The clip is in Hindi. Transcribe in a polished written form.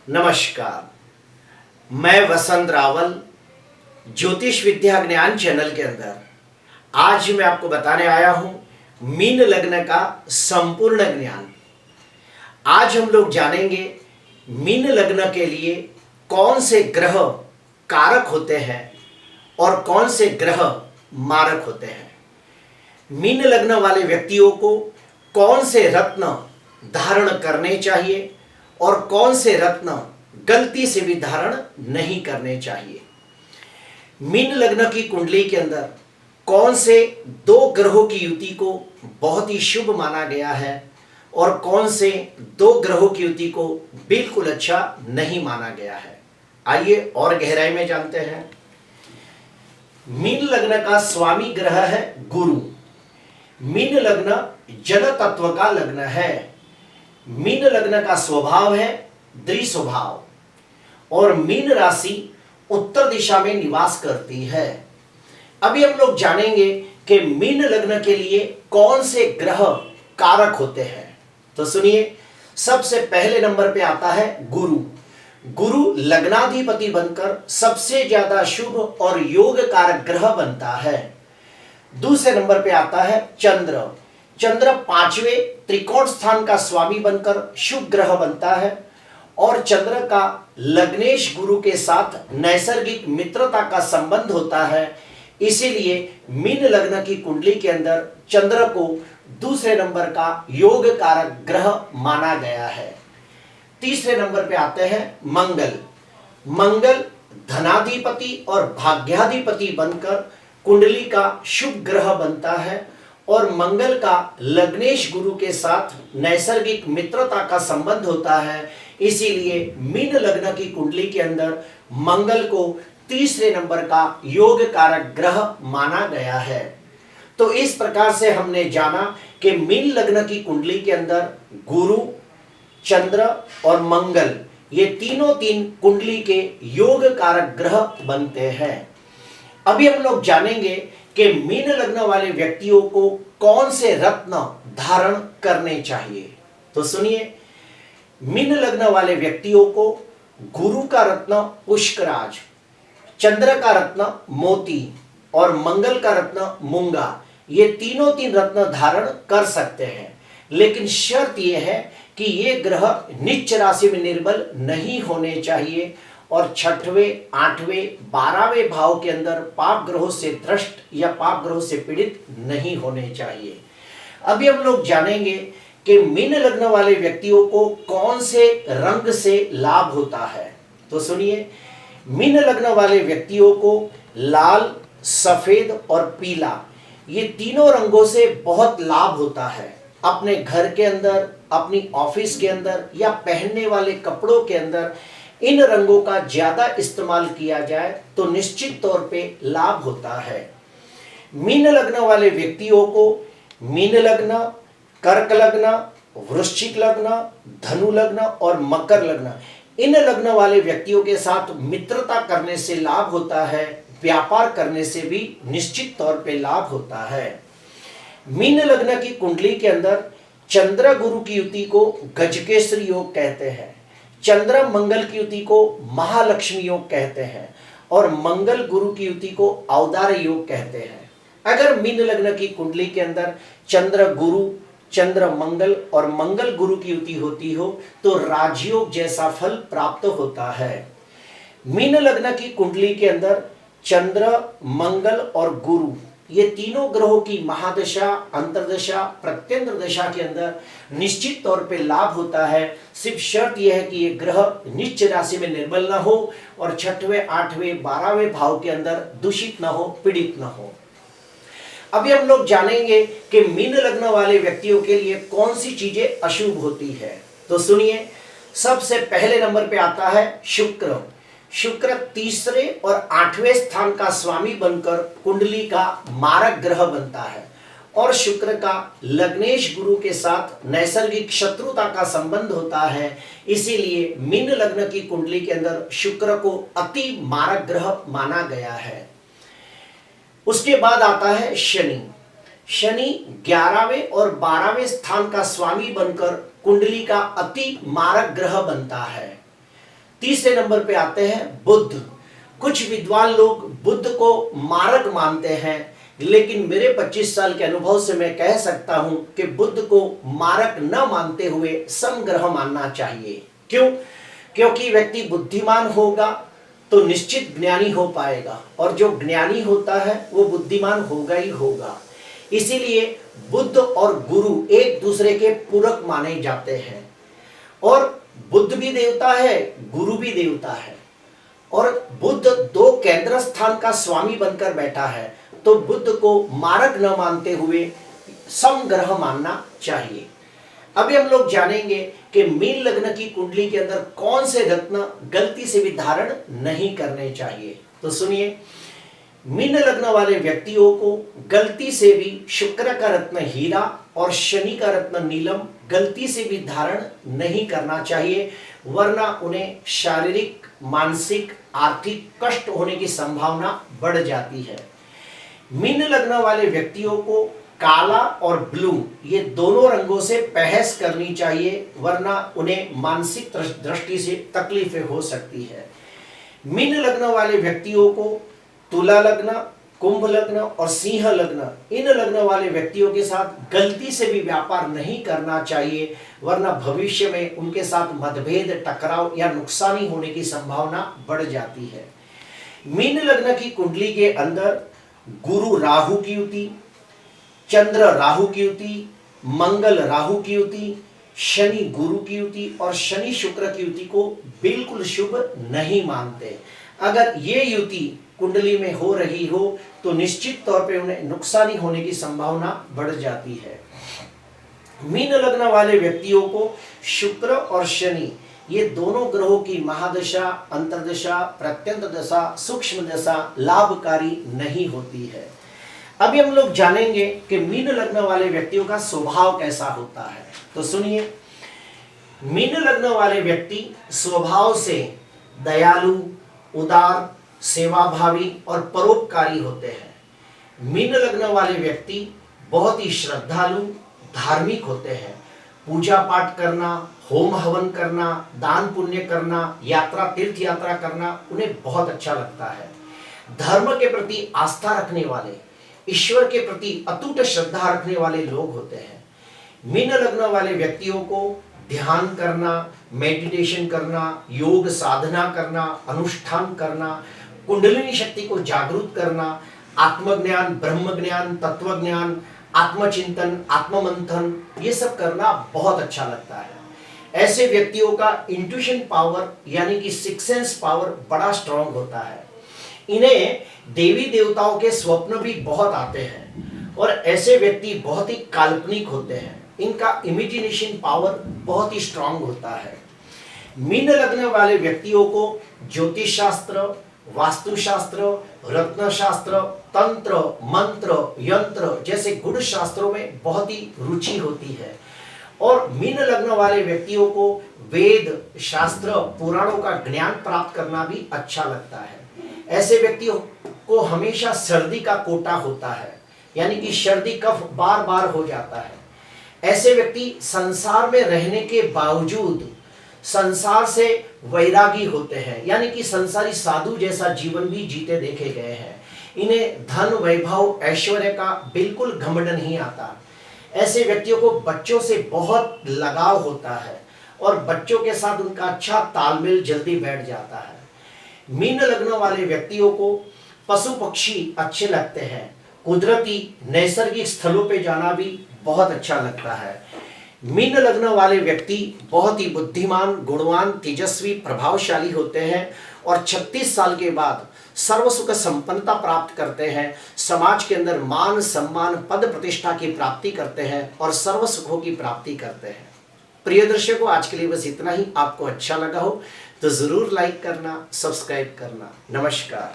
नमस्कार। मैं वसंत रावल ज्योतिष विद्या ज्ञान चैनल के अंदर आज मैं आपको बताने आया हूं मीन लग्न का संपूर्ण ज्ञान। आज हम लोग जानेंगे मीन लग्न के लिए कौन से ग्रह कारक होते हैं और कौन से ग्रह मारक होते हैं। मीन लग्न वाले व्यक्तियों को कौन से रत्न धारण करने चाहिए और कौन से रत्न गलती से भी धारण नहीं करने चाहिए। मीन लग्न की कुंडली के अंदर कौन से दो ग्रहों की युति को बहुत ही शुभ माना गया है और कौन से दो ग्रहों की युति को बिल्कुल अच्छा नहीं माना गया है, आइए और गहराई में जानते हैं। मीन लग्न का स्वामी ग्रह है गुरु। मीन लग्न जल तत्व का लग्न है। मीन लग्न का स्वभाव है द्विस्वभाव और मीन राशि उत्तर दिशा में निवास करती है। अभी हम लोग जानेंगे कि मीन लग्न के लिए कौन से ग्रह कारक होते हैं। तो सुनिए, सबसे पहले नंबर पे आता है गुरु। गुरु लग्नाधिपति बनकर सबसे ज्यादा शुभ और योग कारक ग्रह बनता है। दूसरे नंबर पे आता है चंद्र। चंद्र पांचवें त्रिकोण स्थान का स्वामी बनकर शुभ ग्रह बनता है और चंद्र का लग्नेश गुरु के साथ नैसर्गिक मित्रता का संबंध होता है। इसीलिए मीन लग्न की कुंडली के अंदर चंद्र को दूसरे नंबर का योग कारक ग्रह माना गया है। तीसरे नंबर पे आते हैं मंगल। मंगल धनाधिपति और भाग्याधिपति बनकर कुंडली का शुभ ग्रह बनता है और मंगल का लग्नेश गुरु के साथ नैसर्गिक मित्रता का संबंध होता है। इसीलिए मीन लग्न की कुंडली के अंदर मंगल को तीसरे नंबर का योग कारक ग्रह माना गया है। तो इस प्रकार से हमने जाना कि मीन लग्न की कुंडली के अंदर गुरु, चंद्र और मंगल ये तीनों तीन कुंडली के योग कारक ग्रह बनते हैं। अभी हम लोग जानेंगे कि मीन लग्न वाले व्यक्तियों को कौन से रत्न धारण करने चाहिए। तो सुनिए, मीन लग्न वाले व्यक्तियों को गुरु का रत्न पुष्कराज, चंद्र का रत्न मोती और मंगल का रत्न मूंगा, ये तीनों तीन रत्न धारण कर सकते हैं। लेकिन शर्त यह है कि ये ग्रह नीच राशि में निर्बल नहीं होने चाहिए और छठवें, आठवें, 12वें भाव के अंदर पाप ग्रहों से त्रस्त या पाप ग्रहों से पीड़ित नहीं होने चाहिए। अभी हम लोग जानेंगे कि मीन लग्न वाले व्यक्तियों को कौन से रंग से लाभ होता है। तो सुनिए, मीन लग्न वाले व्यक्तियों को लाल, सफेद और पीला ये तीनों रंगों से बहुत लाभ होता है। अपने घर के अंदर, अपनी ऑफिस के अंदर या पहनने वाले कपड़ों के अंदर इन रंगों का ज्यादा इस्तेमाल किया जाए तो निश्चित तौर पे लाभ होता है। मीन लग्न वाले व्यक्तियों को मीन लग्न, कर्क लग्न, वृश्चिक लग्न, धनु लग्न और मकर लग्न, इन लग्न वाले व्यक्तियों के साथ मित्रता करने से लाभ होता है। व्यापार करने से भी निश्चित तौर पे लाभ होता है। मीन लग्न की कुंडली के अंदर चंद्र गुरु की युति को गजकेसरी योग कहते हैं। चंद्र मंगल की युति को महालक्ष्मी योग कहते हैं और मंगल गुरु की युति को औदार्य योग कहते हैं। अगर मीन लग्न की कुंडली के अंदर चंद्र गुरु, चंद्र मंगल और मंगल गुरु की युति होती हो तो राजयोग जैसा फल प्राप्त होता है। मीन लग्न की कुंडली के अंदर चंद्र, मंगल और गुरु ये तीनों ग्रहों की महादशा, अंतर्दशा, प्रत्यंत्र दशा के अंदर निश्चित तौर पे लाभ होता है। सिर्फ शर्त यह है कि ये ग्रह नीच राशि में निर्बल न हो और छठवें, आठवें, 12वें भाव के अंदर दूषित न हो, पीड़ित न हो। अभी हम लोग जानेंगे कि मीन लग्न वाले व्यक्तियों के लिए कौन सी चीजें अशुभ होती है। तो सुनिए, सबसे पहले नंबर पे आता है शुक्र। शुक्र तीसरे और 8वें स्थान का स्वामी बनकर कुंडली का मारक ग्रह बनता है और शुक्र का लग्नेश गुरु के साथ नैसर्गिक शत्रुता का संबंध होता है। इसीलिए मीन लग्न की कुंडली के अंदर शुक्र को अति मारक ग्रह माना गया है। उसके बाद आता है शनि। शनि 11वें और 12वें स्थान का स्वामी बनकर कुंडली का अति मारक ग्रह बनता है। तीसरे नंबर पे आते हैं बुध। कुछ विद्वान लोग बुध को मारक मानते हैं, लेकिन मेरे 25 साल के अनुभव से मैं कह सकता हूं कि बुध को मारक न मानते हुए समग्रह मानना चाहिए। क्यों? क्योंकि व्यक्ति बुद्धिमान होगा तो निश्चित ज्ञानी हो पाएगा, और जो ज्ञानी होता है वो बुद्धिमान होगा ही होगा। इसीलिए बुध और गुरु एक दूसरे के पूरक माने जाते हैं, और बुध भी देवता है, गुरु भी देवता है, और बुध दो केंद्र स्थान का स्वामी बनकर बैठा है, तो बुध को मारक न मानते हुए समग्रह मानना चाहिए। अभी हम लोग जानेंगे कि मीन लग्न की कुंडली के अंदर कौन से रत्न गलती से भी धारण नहीं करने चाहिए। तो सुनिए, मीन लग्न वाले व्यक्तियों को गलती से भी शुक्र का रत्न हीरा और शनि का रत्न नीलम गलती से भी धारण नहीं करना चाहिए, वरना उन्हें शारीरिक, मानसिक, आर्थिक कष्ट होने की संभावना बढ़ जाती है। मीन लग्न वाले व्यक्तियों को काला और ब्लू ये दोनों रंगों से परहेज करनी चाहिए, वरना उन्हें मानसिक दृष्टि से तकलीफें हो सकती है। मीन लग्न वाले व्यक्तियों को तुला लग्न, कुंभ लग्न और सिंह लग्न, इन लग्न वाले व्यक्तियों के साथ गलती से भी व्यापार नहीं करना चाहिए, वरना भविष्य में उनके साथ मतभेद, टकराव या नुकसानी होने की संभावना बढ़ जाती है। मीन लग्न की कुंडली के अंदर गुरु राहु की युति, चंद्र राहु की युति, मंगल राहु की युति, शनि गुरु की युति और शनि शुक्र की युति को बिल्कुल शुभ नहीं मानते। अगर ये युति कुंडली में हो रही हो तो निश्चित तौर पे उन्हें नुकसानी होने की संभावना बढ़ जाती है। मीन लग्न वाले व्यक्तियों को शुक्र और शनि ये दोनों ग्रहों की महादशा, अंतर्दशा, प्रत्यंत दशा, सूक्ष्म दशा लाभकारी नहीं होती है। अभी हम लोग जानेंगे कि मीन लग्न वाले व्यक्तियों का स्वभाव कैसा होता है। तो सुनिए, मीन लग्न वाले व्यक्ति स्वभाव से दयालु, उदार, सेवाभावी और परोपकारी होते हैं। मीन लग्न वाले व्यक्ति बहुत ही श्रद्धालु, धार्मिक होते हैं। पूजा पाठ करना, होम हवन करना, दान पुण्य करना, यात्रा, तीर्थ यात्रा करना उन्हें बहुत अच्छा लगता है। धर्म के प्रति आस्था रखने वाले, ईश्वर के प्रति अटूट श्रद्धा रखने वाले लोग होते हैं। मीन लग्न वाले व्यक्तियों को ध्यान करना, मेडिटेशन करना, योग साधना करना, अनुष्ठान करना, कुंडलिनी शक्ति को जागरूक करना, आत्मज्ञान, ब्रह्म ज्ञान, तत्व ज्ञान, आत्मचिंतन, आत्ममंथन ये सब करना बहुत अच्छा लगता है। ऐसे व्यक्तियों का इंट्यूशन पावर यानी कि सिक्स सेंस पावर बड़ा स्ट्रांग होता है। इन्हें देवी देवताओं के स्वप्न भी बहुत आते हैं, और ऐसे व्यक्ति बहुत ही काल्पनिक होते हैं। इनका इमेजिनेशन पावर बहुत ही स्ट्रांग होता है। मीन लग्न वाले व्यक्तियों को ज्योतिष शास्त्र, वास्तुशास्त्र, रत्न शास्त्र, तंत्र, मंत्र, यंत्र जैसे गुण शास्त्रों में बहुत ही रुचि होती है, और मीन लग्न वाले व्यक्तियों को वेद, शास्त्र, पुराणों का ज्ञान प्राप्त करना भी अच्छा लगता है। ऐसे व्यक्तियों को हमेशा सर्दी का कोटा होता है, यानी कि सर्दी कफ बार बार हो जाता है। ऐसे व्यक्ति संसार में रहने के बावजूद संसार से वैरागी होते हैं, यानी कि संसारी साधु जैसा जीवन भी जीते देखे गए हैं। इन्हें धन, वैभव, ऐश्वर्य का बिल्कुल घमंड नहीं आता। ऐसे व्यक्तियों को बच्चों से बहुत लगाव होता है, और बच्चों के साथ उनका अच्छा तालमेल जल्दी बैठ जाता है। मीन लग्न वाले व्यक्तियों को पशु पक्षी अच्छे लगते हैं। कुदरती नैसर्गिक स्थलों पे जाना भी बहुत अच्छा लगता है। मीन लग्न वाले व्यक्ति बहुत ही बुद्धिमान, गुणवान, तेजस्वी, प्रभावशाली होते हैं, और 36 साल के बाद सर्व सुख संपन्नता प्राप्त करते हैं। समाज के अंदर मान, सम्मान, पद प्रतिष्ठा की प्राप्ति करते हैं, और सर्व सुखों की प्राप्ति करते हैं। प्रिय दर्शकों, आज के लिए बस इतना ही। आपको अच्छा लगा हो तो जरूर लाइक करना, सब्सक्राइब करना। नमस्कार।